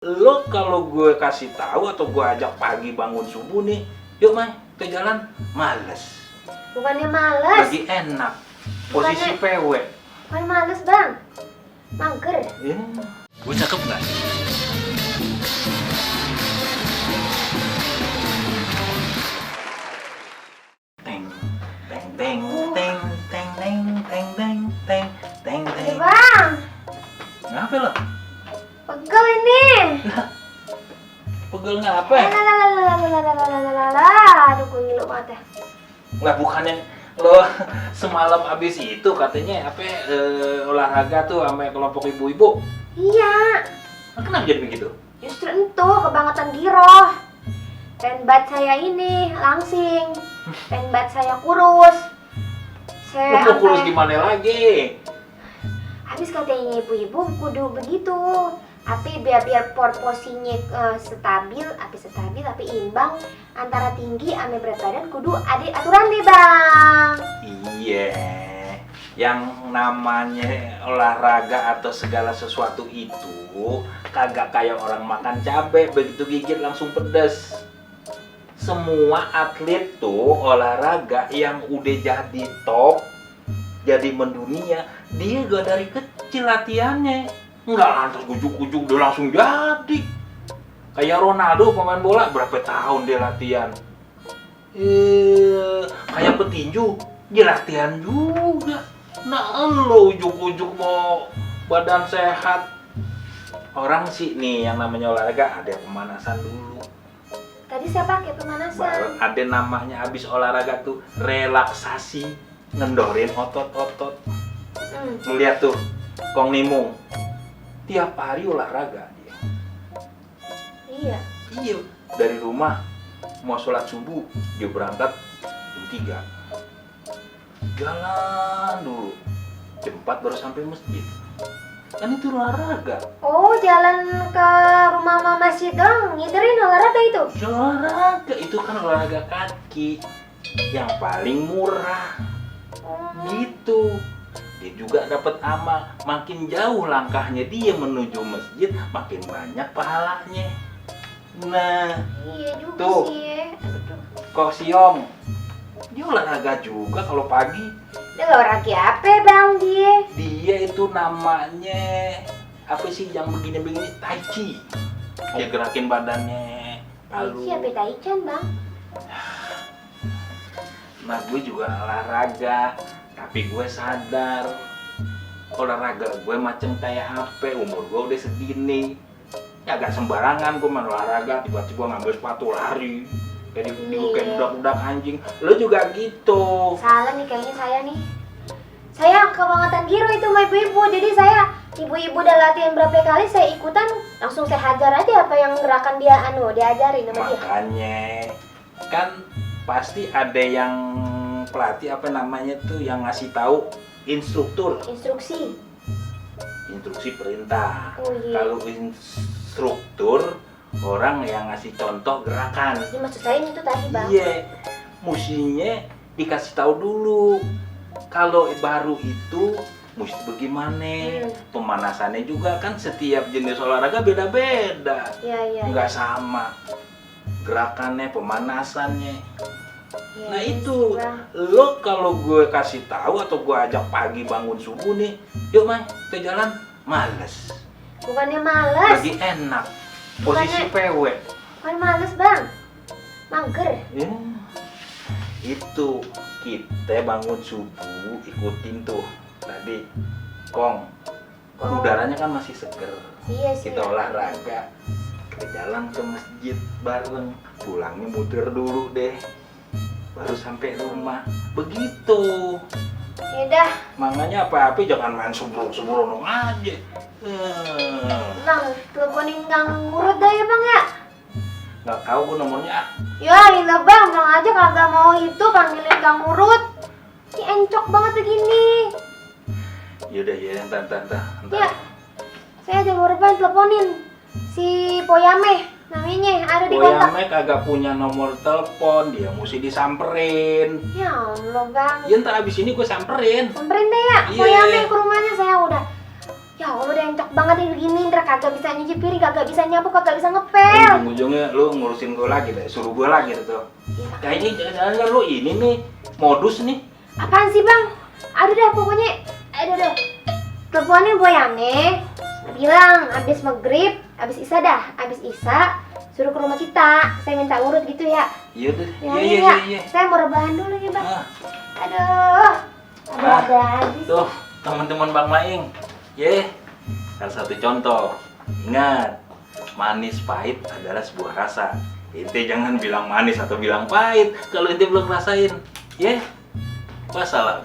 Lo kalau gue kasih tahu atau gue ajak pagi bangun subuh nih, yuk Mai, ke jalan, males. Bukannya males. Lagi enak, posisi PW. Bukan males bang, mager. Ya. Gue cakep nggak? Teng, teng, teng, teng, teng, teng, teng, teng, teng, teng, Aduh teng. bang, Ngapa lo? pegel ini. Pegel ngapa? Aduh gue ngilu banget ya. Lah bukannya lo semalam abis itu katanya olahraga tuh sama kelompok ibu-ibu. Iya, Kenapa jadi begitu? justru itu kebangetan giroh. Penbat saya ini langsing, penbat saya kurus. Lo mau kurus gimana lagi? Habis katanya ibu-ibu kudu begitu. Tapi biar porsinya stabil tapi imbang antara tinggi sama berat badan kudu ada aturan deh bang. Iya, yang namanya olahraga atau segala sesuatu itu kagak kayak orang makan cabai begitu gigit langsung pedas. Semua atlet tuh olahraga yang udah jadi top, jadi mendunia, dia gak dari kecil latihannya. Nggak lantas ujuk-ujuk dia langsung jadi. Kayak Ronaldo pemain bola berapa tahun dia latihan. Kayak petinju dia latihan juga. Nah lo ujuk-ujuk mau badan sehat. Orang sih nih yang namanya olahraga ada pemanasan dulu. Tadi saya pakai pemanasan. Baru ada namanya habis olahraga tuh relaksasi, ngendorin otot-otot. Melihat tuh Kong Nimung tiap hari olahraga dia. Iya, dari rumah mau sholat subuh dia berangkat jam 3. Jalan dulu. Jam 4 baru sampai masjid. Kan itu olahraga. Oh, jalan ke rumah mama masjid dong, ngiterin olahraga itu. Olahraga itu kan olahraga kaki yang paling murah. Gitu. Dia juga dapat amal, makin jauh langkahnya dia menuju masjid, makin banyak pahalanya. Nah, Iya juga tuh. sih ya. Kok Siom, dia olahraga juga kalau pagi. Dia olahraga apa bang dia? Dia itu namanya apa sih yang begini-begini, Tai Chi. Dia gerakin badannya. Tai Chi apa Taichan bang? Nah gue juga olahraga, tapi gue sadar olahraga gue macam kayak apa, umur gue udah segini. Ya agak sembarangan gue main olahraga, tiba-tiba ngambil sepatu lari. Jadi kayak budak-budak anjing. Lo juga gitu. Salah nih kayaknya saya nih. Saya kebangetan giro itu sama ibu-ibu. Jadi saya ibu-ibu udah latihan berapa kali saya ikutan, langsung saya hajar aja apa yang gerakan dia diajarin sama dia. Makanya kan pasti ada yang pelatih apa namanya tuh yang ngasih tahu instruktur. Instruksi perintah. Oh, iya. Kalau instruktur orang yang ngasih contoh gerakan. Ini maksud saya itu tadi bang. Iya, mestinya dikasih tahu dulu. Kalau baru itu mesti bagaimana? Pemanasannya juga kan setiap jenis olahraga beda-beda. Iya. Nggak sama gerakannya, pemanasannya. Ya, Nah itu, lo kalau gue kasih tahu atau gue ajak pagi bangun subuh nih, yuk Mai, ke jalan, males. Bukannya males. Lagi enak, posisi PW. Bukan males bang, mager. Ya, itu kita bangun subuh ikutin tuh tadi, Kong. Udaranya kan masih seger. Iya sih. Kita olahraga, ke jalan ke masjid bareng, pulangnya muter dulu deh. Baru sampai rumah, begitu. Yaudah, Makanya apa-apa jangan main sebelum aja. bang, teleponin Kang Urut dah ya bang ya. Nggak tahu gue nomornya. Ya iya bang aja kagak mau itu panggilin Kang Urut. Ini encok banget begini. Yaudah ya, entar. Ya, saya ada nomor bang teleponin si Poyame. Namanya ada di kontak. Boyame kagak punya nomor telepon, dia mesti disamperin. Ya Allah bang. Ya ntar abis ini gue samperin. Samperin deh ya, Iya. Poyame ke rumahnya saya udah. Ya Allah, udah encok banget nih begini. Ntar kagak bisa nyuci piring, kagak bisa nyapu, kagak bisa ngepel. Ujung-ujungnya lu ngurusin gue lagi deh, suruh gue lagi deh tuh. Ya, Kayaknya jangan lu ini nih, modus nih. apaan sih bang? Aduh dah pokoknya, aduh. Teleponin boy aneh. Bilang abis maghrib, abis isya dah, abis isya suruh ke rumah kita. Saya minta urut gitu ya. Iya deh, Ya, iya. Saya mau rebahan dulu ya bang. Ah, Aduh, Ah, ada habis. tuh teman-teman Bang Maing, salah satu contoh. Ingat, manis pahit adalah sebuah rasa. Ente jangan bilang manis atau bilang pahit kalau ente belum rasain. Wassalam.